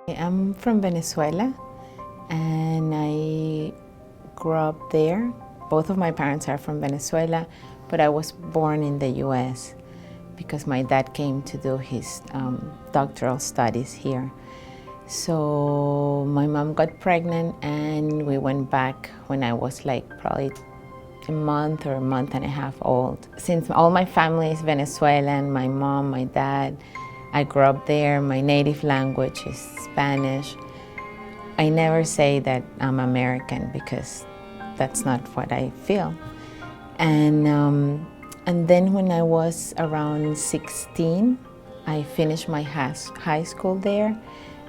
I'm from Venezuela and I grew up there. Both of my parents are from Venezuela, but I was born in the US because my dad came to do his doctoral studies here. So my mom got pregnant and we went back when I was like probably a month or a month and a half old. Since all my family is Venezuelan, my mom, my dad, I grew up there. My native language is Spanish. I never say that I'm American because that's not what I feel. And then when I was around 16, I finished my high school there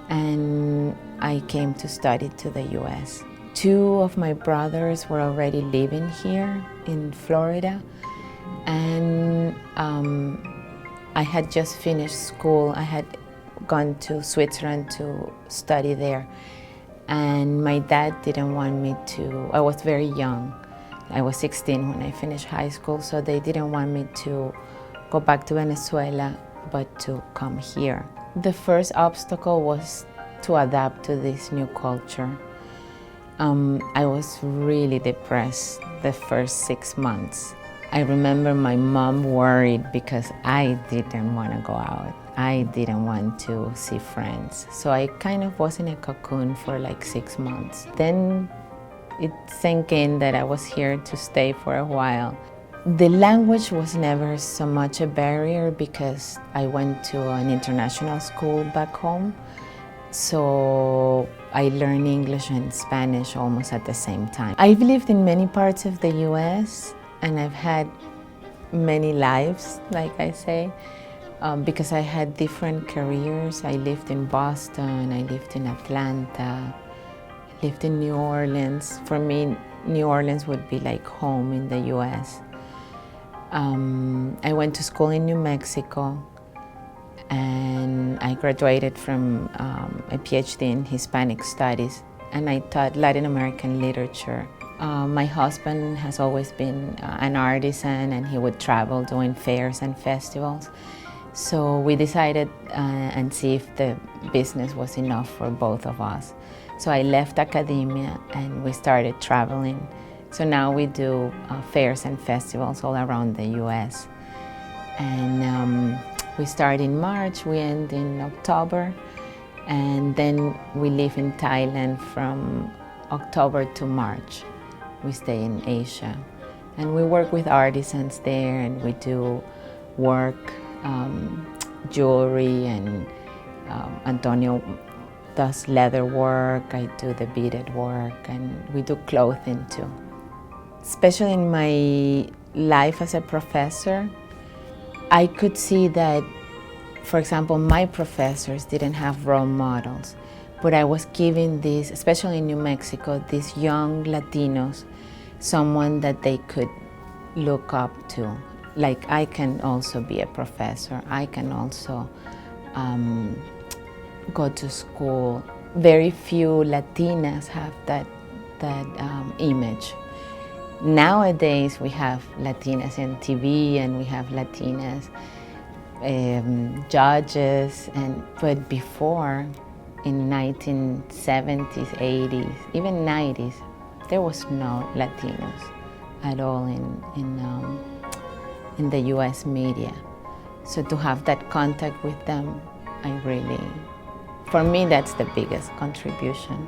and I came to study to the US. Two of my brothers were already living here in Florida, and I had just finished school. I had gone to Switzerland to study there, and my dad didn't want me to. I was very young. I was 16 when I finished high school, so they didn't want me to go back to Venezuela, but to come here. The first obstacle was to adapt to this new culture. I was really depressed the first 6 months. I remember my mom worried because I didn't want to go out. I didn't want to see friends. So I kind of was in a cocoon for like 6 months. Then it sank in that I was here to stay for a while. The language was never so much a barrier because I went to an international school back home. So I learned English and Spanish almost at the same time. I've lived in many parts of the US and I've had many lives, like I say, because I had different careers. I lived in Boston, I lived in Atlanta, I lived in New Orleans. For me, New Orleans would be like home in the US. I went to school in New Mexico and I graduated from a PhD in Hispanic Studies, and I taught Latin American literature. My husband has always been an artisan and he would travel doing fairs and festivals. So we decided and see if the business was enough for both of us. So I left academia and we started traveling. So now we do fairs and festivals all around the US. And we start in March, we end in October, and then we live in Thailand from October to March. We stay in Asia. And we work with artisans there, and we do work, jewelry, and Antonio does leather work, I do the beaded work, and we do clothing too. Especially in my life as a professor, I could see that, for example, my professors didn't have role models, but I was giving these, especially in New Mexico, these young Latinos, someone that they could look up to. Like, I can also be a professor, I can also go to school. Very few Latinas have that image. Nowadays, we have Latinas in TV and we have Latinas judges, but before, in 1970s, 80s, even 90s, there was no Latinos at all in the US media. So to have that contact with them, for me, that's the biggest contribution.